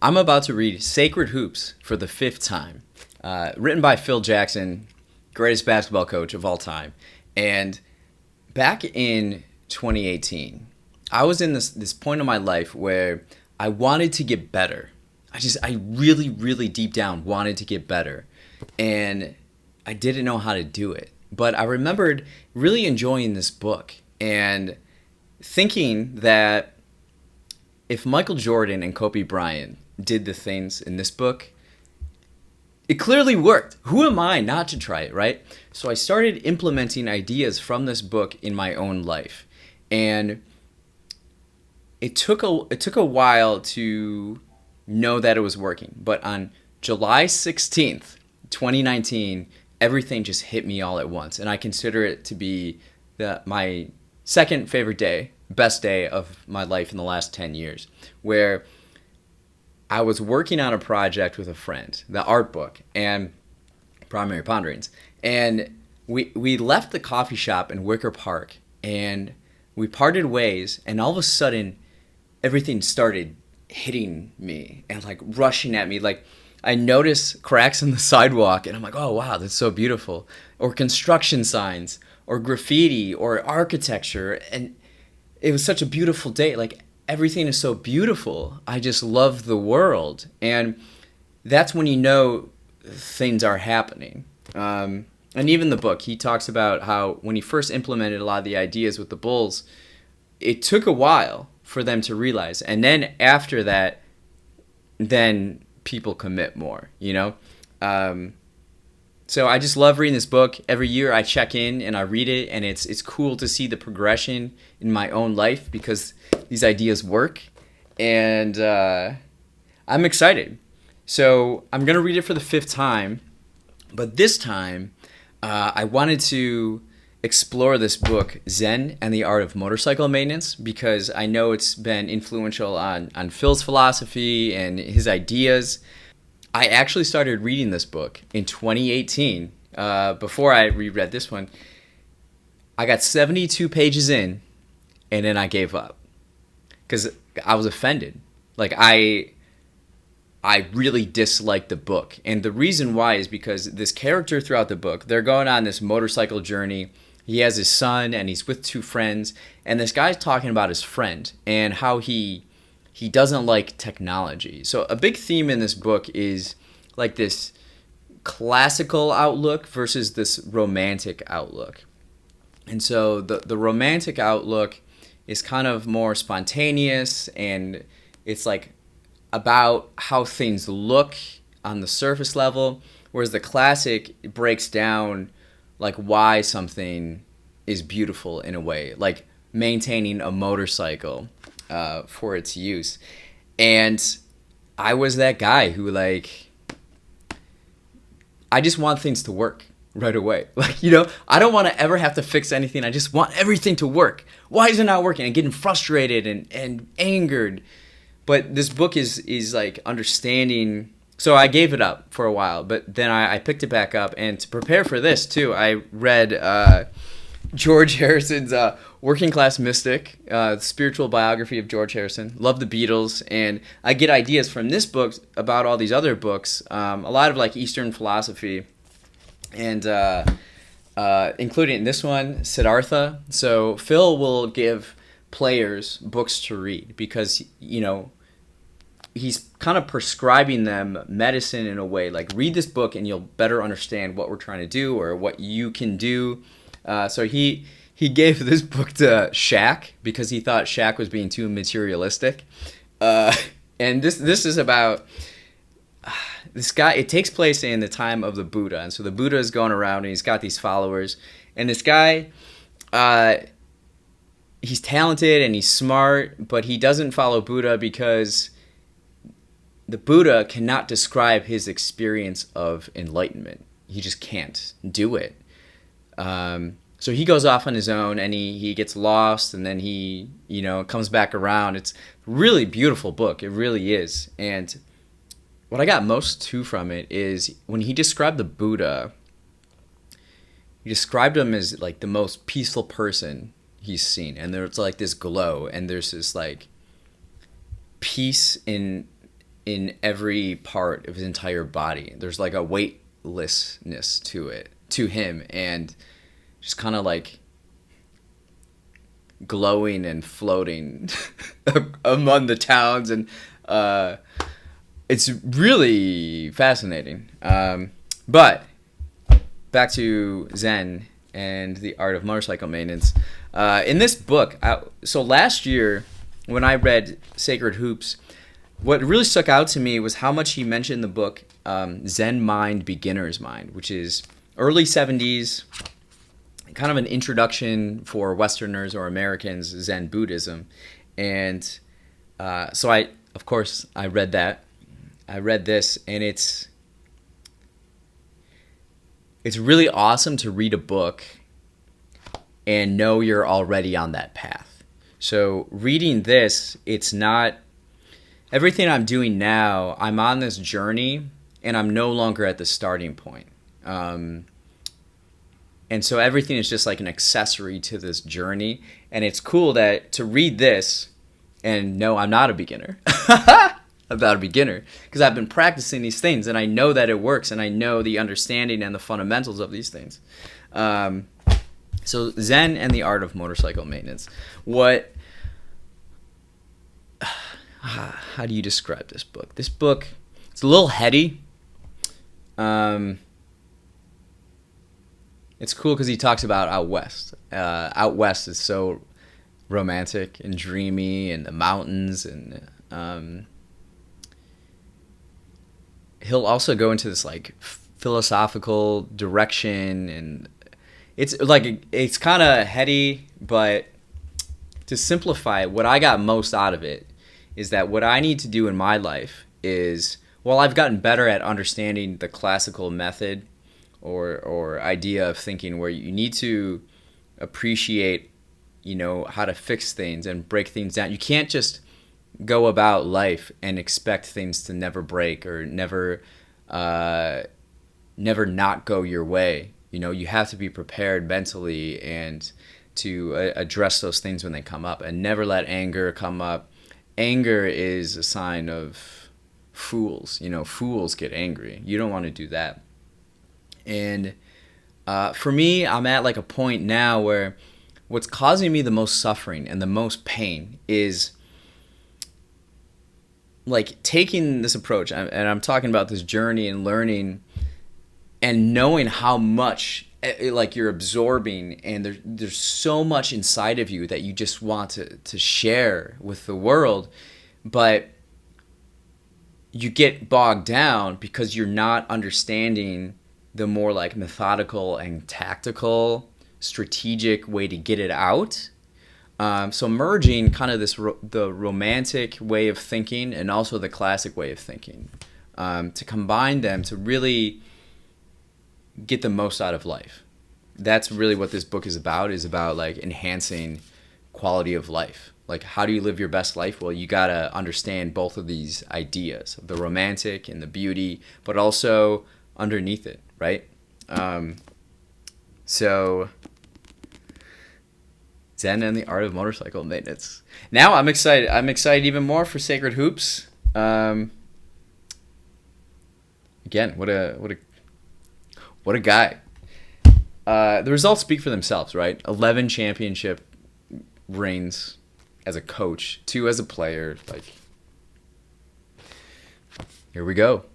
I'm about to read Sacred Hoops for the fifth time, written by Phil Jackson, greatest basketball coach of all time. And back in 2018, I was in this point in my life where I wanted to get better. I really, really deep down wanted to get better. And I didn't know how to do it. But I remembered really enjoying this book and thinking that if Michael Jordan and Kobe Bryant did the things in this book, it clearly worked. Who am I not to try it, right? So I started implementing ideas from this book in my own life. And it took a while to know that it was working. But on July 16th, 2019, everything just hit me all at once. And I consider it to be my second favorite day, best day of my life in the last 10 years, where I was working on a project with a friend, the art book, and Primary Ponderings. And we left the coffee shop in Wicker Park, and we parted ways, and all of a sudden, everything started hitting me and like rushing at me. Like I noticed cracks in the sidewalk, and I'm like, oh wow, that's so beautiful. Or construction signs, or graffiti, or architecture, and it was such a beautiful day. Like everything is so beautiful. I just love the world. And that's when you know things are happening. And even the book, he talks about how when he first implemented a lot of the ideas with the Bulls, it took a while for them to realize. And then after that, then people commit more, you know? So I just love reading this book. Every year I check in and I read it, and it's cool to see the progression in my own life because these ideas work, and I'm excited. So I'm going to read it for the fifth time, but this time I wanted to explore this book, Zen and the Art of Motorcycle Maintenance, because I know it's been influential on Phil's philosophy and his ideas. I actually started reading this book in 2018. Before I reread this one, I got 72 pages in, and then I gave up because I was offended. Like I really disliked the book, and the reason why is because this character throughout the book, they're going on this motorcycle journey. He has his son, and he's with two friends, and this guy's talking about his friend and how he doesn't like technology. So a big theme in this book is like this classical outlook versus this romantic outlook. And so the romantic outlook is kind of more spontaneous, and it's like about how things look on the surface level, whereas the classic breaks down like why something is beautiful in a way, like maintaining a motorcycle for its use. And I was that guy who like, I just want things to work right away. Like, you know, I don't want to ever have to fix anything. I just want everything to work. Why is it not working? And getting frustrated and angered. But this book is like understanding. So I gave it up for a while, but then I picked it back up. And to prepare for this too, I read George Harrison's Working Class Mystic, spiritual biography of George Harrison. Love the Beatles, and I get ideas from this book about all these other books, a lot of like Eastern philosophy, and including this one, Siddhartha. So Phil will give players books to read because, you know, he's kind of prescribing them medicine in a way. Like, read this book and you'll better understand what we're trying to do or what you can do. So he gave this book to Shaq because he thought Shaq was being too materialistic. And this is about this guy. It takes place in the time of the Buddha. And so the Buddha is going around and he's got these followers. And this guy, he's talented and he's smart, but he doesn't follow Buddha because the Buddha cannot describe his experience of enlightenment. He just can't do it. So he goes off on his own and he gets lost, and then he, you know, comes back around. It's a really beautiful book. It really is. And what I got most too from it is when he described the Buddha, he described him as like the most peaceful person he's seen. And there's like this glow, and there's this like peace in in every part of his entire body. There's like a weightlessness to him, and just kind of like glowing and floating among the towns, and it's really fascinating. But back to Zen and the art of motorcycle maintenance. In this book, so last year when I read Sacred Hoops, what really stuck out to me was how much he mentioned in the book Zen Mind, Beginner's Mind, which is early 70s, kind of an introduction for Westerners or Americans, Zen Buddhism. And so of course, I read that. I read this, and it's really awesome to read a book and know you're already on that path. So reading this, it's not everything I'm doing now. I'm on this journey, and I'm no longer at the starting point. And so everything is just like an accessory to this journey. And it's cool to read this and know I'm not a beginner. I'm not a beginner, because I've been practicing these things, and I know that it works, and I know the understanding and the fundamentals of these things. So Zen and the art of motorcycle maintenance. How do you describe this book? This book, it's a little heady. It's cool because he talks about out west. Out west is so romantic and dreamy, and the mountains, and he'll also go into this like philosophical direction, and it's kind of heady, but to simplify it, what I got most out of it is that what I need to do in my life is, well, I've gotten better at understanding the classical method or idea of thinking, where you need to appreciate, how to fix things and break things down. You can't just go about life and expect things to never break or never not go your way. You have to be prepared mentally and to address those things when they come up, and never let anger come up. Anger is a sign of fools. Fools get angry. You don't want to do that. And for me, I'm at like a point now where what's causing me the most suffering and the most pain is like taking this approach, and I'm talking about this journey and learning and knowing how much like you're absorbing, and there's so much inside of you that you just want to share with the world, but you get bogged down because you're not understanding the more like methodical and tactical, strategic way to get it out. So merging kind of the romantic way of thinking and also the classic way of thinking, to combine them to really get the most out of life. That's really what this book is about like enhancing quality of life. Like, how do you live your best life? Well, you gotta understand both of these ideas, the romantic and the beauty, but also underneath it, right? So Zen and the art of motorcycle maintenance. Now I'm excited. I'm excited even more for Sacred Hoops. Again, what a guy. The results speak for themselves, right? 11 championship reigns as a coach, 2 as a player. Like, here we go.